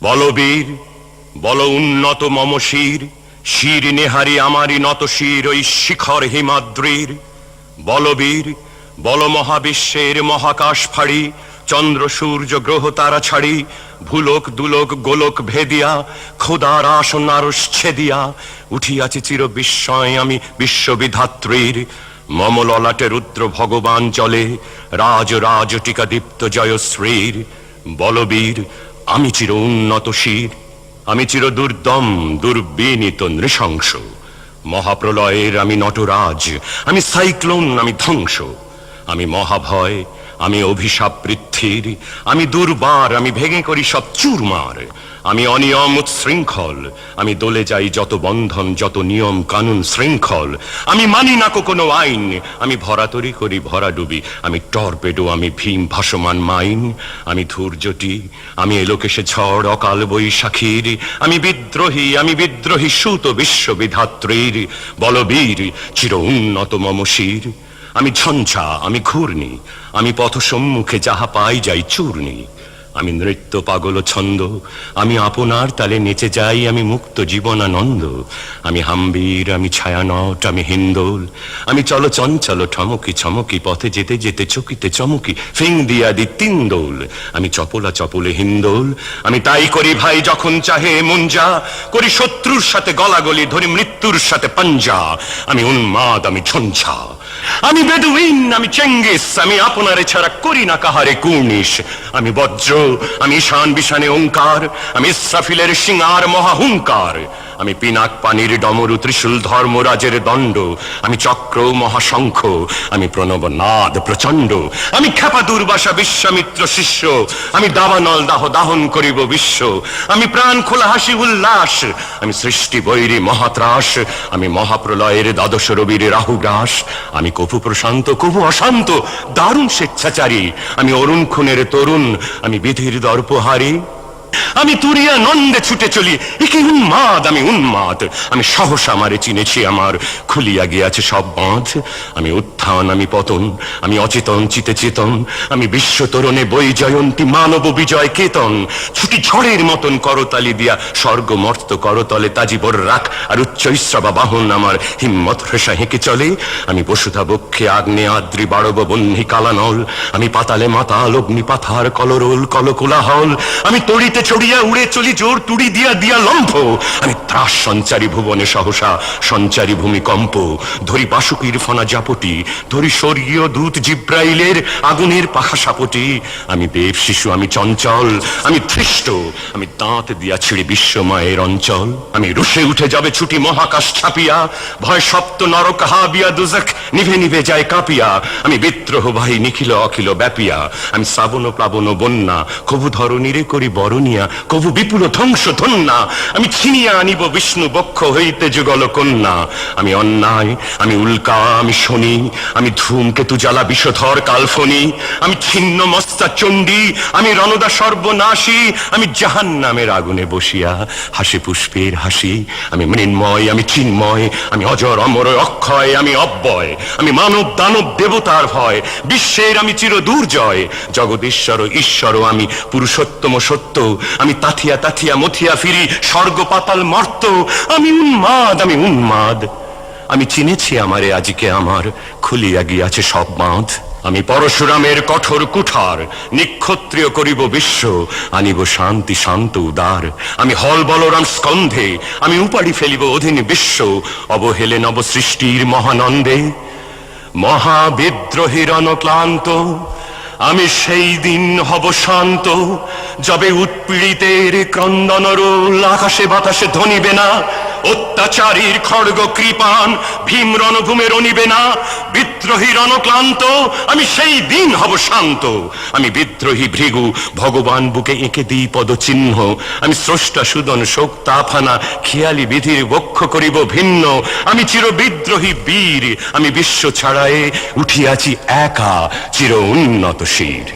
বলবীর বল উন্নত মম শির, শির নেহারি আমারি নত শির ওই শিখর হিমাদ্রির। বলবীর বল মহাবিশ্বের মহাকাশ ফাড়ি, চন্দ্র সূর্য গ্রহ তারা ছাড়ি, ভুলোক দুলোক গোলক ভেদিয়া খোদার আসন আরশ ছেদিয়া উঠিয়াছি চির বিস্ময় আমি বিশ্ববিধাত্রীর। মম ললাটে রুদ্র ভগবান চলে, রাজ রাজ টিকা দীপ্ত জয়শ্রীর। বলবীর আমি চির উন্নত শির, আমি চির দুর্দম দুর্বিনীত নৃশংস। মহাপ্রলয়ের আমি নটরাজ, আমি সাইক্লোন, আমি ধ্বংস। আমি মহাভয়, আমি অভিশাপ পৃথ্বীর, আমি দুর্বার, আমি ভেঙে করি সব চুরমার। আমি অনিয়ম উচ্ছৃঙ্খল, আমি দলে যাই যত বন্ধন, যত নিয়ম কানুন শৃঙ্খল। আমি মানি না কোনো আইন, আমি ভরাতরি করি ভরা ডুবি। আমি টর্পেডো, আমি ভীম ভাসমান মাইন। আমি ধৈর্যটি, আমি এলোকেশে ঝড় অকাল বৈশাখীর। আমি বিদ্রোহী সুত বিশ্ববিধাত্রীর। বলবীর চির উন্নত মম শির। আমি ঝঞ্ঝা, আমি ঘূর্ণি, আমি পথ সম্মুখে যাহা পাই যাই চূর্ণি। আমি নৃত্য পাগল ছন্দ, আমি আপনার তালে নেচে যাই, আমি মুক্ত জীবনানন্দ। আমি হাম্বীর, আমি ছায়ানট, আমি হিন্দোল। আমি চল চঞ্চল ঠমকি ছমকি, পথে যেতে যেতে চকিতে চমকি ফিং দিয়া দি তিন দোল। আমি চপলা চপলে হিন্দোল, আমি তাই করি ভাই যখন চাহে মুঞ্জা। করি শত্রুর সাথে গলাগলি, ধরি মৃত্যুর সাথে পাঞ্জা। আমি উন্মাদ, আমি ঝঞ্ঝা, আমি বেদুইন, আমি চেঙ্গিস। আমি আপনারে ছাড়া করি না কাহারে কুর্নিশ। আমি বজ্র, আমি ঈশান বিশানে ওঙ্কার। আমি ইসরাফিলের সিঙ্গার মহাহুঙ্কার। আমি পিনাক পানির ডমরু ত্রিশূল ধর্মরাজের দণ্ড। আমি চক্র মহাশঙ্খ, আমি প্রণব নাদ প্রচণ্ড। আমি খ্যাপা দুর্বাসা বিশ্বামিত্র শিষ্য, আমি দাবানল দাহ দাহন করিব বিশ্ব। আমি প্রাণ খোলা হাসি উল্লাস, আমি সৃষ্টি বৈরী মহাত্রাস। আমি মহাপ্রলয়ের দ্বাদশ রবির রাহুগ্রাস। আমি কভু প্রশান্ত কভু অশান্ত, দারুণ স্বেচ্ছাচারী। আমি অরুণ খুনের তরুণ, আমি বিধির দর্পহারী। আমি তুরিয়া নন্দে ছুটে চলি, একে উন্মাদ, আমি উন্মাদ। আমি সহসা আমারে চিনেছি, আমার খুলিয়া গিয়াছে সব বাঁধ। আমি উত্থান, আমি পতন, আমি অচেতন চিতে চেতন। আমি বিশ্ব তরণে বই জয়ন্তী মানব বিজয় কেতন। ছুটি ঝড়ের মতন করতালি দিয়া স্বর্গ মর্ত করতলে তাজিবর রাখ আর উচ্চৈশ্রবা বাহন আমার হিম্মত হ্রেষা হেঁকে চলে। আমি বসুধা বক্ষে আগ্নে আদ্রি বাড়ব বহ্নি কালানল। আমি পাতালে মাতাল অগ্নি পাথার কলরোল কলকোলাহল। আমি তড়িতে চড়িয়া উড়ে চলি জোর তুড়ি দিয়া দিয়া লম্ফ। আমি ত্রাস সঞ্চারী ভুবনে সহসা সঞ্চারী ভূমিকম্প। ধরি বাসুকীর ফনা জাপটি, ধরি স্বর্গীয় দূত জিব্রাইলের আগুনের পাখা সাপটি। আমি দেব শিশু, আমি চঞ্চল, আমি ধৃষ্ট, আমি দাঁত দিয়া ছিঁড়ে বিশ্বময়ের অঞ্চল। আমি রুষে উঠে যাবে ছুটি মহাকাশ ছাপিয়া, ভয় সপ্ত নরক হাবিয়া দুজখ নিভে নিভে যায় কাঁপিয়া। আমি বিদ্রোহ ভাই নিখিল অখিল ব্যাপিয়া। আমি শ্রাবণ প্লাবন বন্যা, কভু ধরণীরে করি বরণিয়া, কভু বিপুল ধ্বংস ধন্যা। আমি ছিনিয়া আনিব বিষ্ণু বক্ষ হইতে যুগল কন্যা। আমি অন্যায়, আমি উল্কা, আমি শনি, আমি ধূমকেতু জ্বালা বিষধর কালফনি। আমি ছিন্ন মস্তা চণ্ডী, আমি রণদা সর্বনাশী। আমি জাহান্নামের আগুনে বসিয়া হাসি পুষ্পের হাসি। আমি মৃন্ময়, আমি চিন্ময়, আমি অজর অমর অক্ষয়, আমি অব্যয়। আমি মানব দানব দেবতার ভয়, বিশ্বের আমি চির দুর্জয়। জগদীশ্বর ঈশ্বর আমি, পুরুষোত্তম সত্য। আমি তাথিয়া তাথিয়া মথিয়া ফিরি স্বর্গ পাতাল মর্ত। আমি উন্মাদ, আমি উন্মাদ, আমি চিনেছি আমারে আজিকে আমার খুলিয়া গিয়াছে সব বাঁধ। আমি পরশুরামের কঠোর কুঠার, নিক্ষত্রিয় করিব বিশ্ব, আনিব শান্তি শান্ত উদার। আমি হল বলরাম স্কন্ধে, আমি উপাড়ি ফেলিব অধীন বিশ্ব, অবহেলে নব সৃষ্টির মহানন্দে। মহাবিদ্রোহীর অনক্লান্ত, আমি সেই দিন হব শান্ত, যবে উৎপীড়িতের ক্রন্দন রোল আকাশে বাতাসে ধ্বনিবে না। অত্যাচারীর খড়গ কৃপান ভীম রণভূমে রণিবে না। বিদ্রোহীর অনক্লান্ত, আমি সেই দিন হব শান্ত। আমি বিদ্রোহী ভৃগু, ভগবান বুকে এঁকে দিই পদচিহ্ন। আমি স্রষ্টা সুদন শোক তাফানা, খেয়ালি বিধির বক্ষ করিব ভিন্ন। আমি চির বিদ্রোহী বীর, আমি বিশ্ব ছাড়ায়ে উঠিয়াছি একা চির উন্নত শির।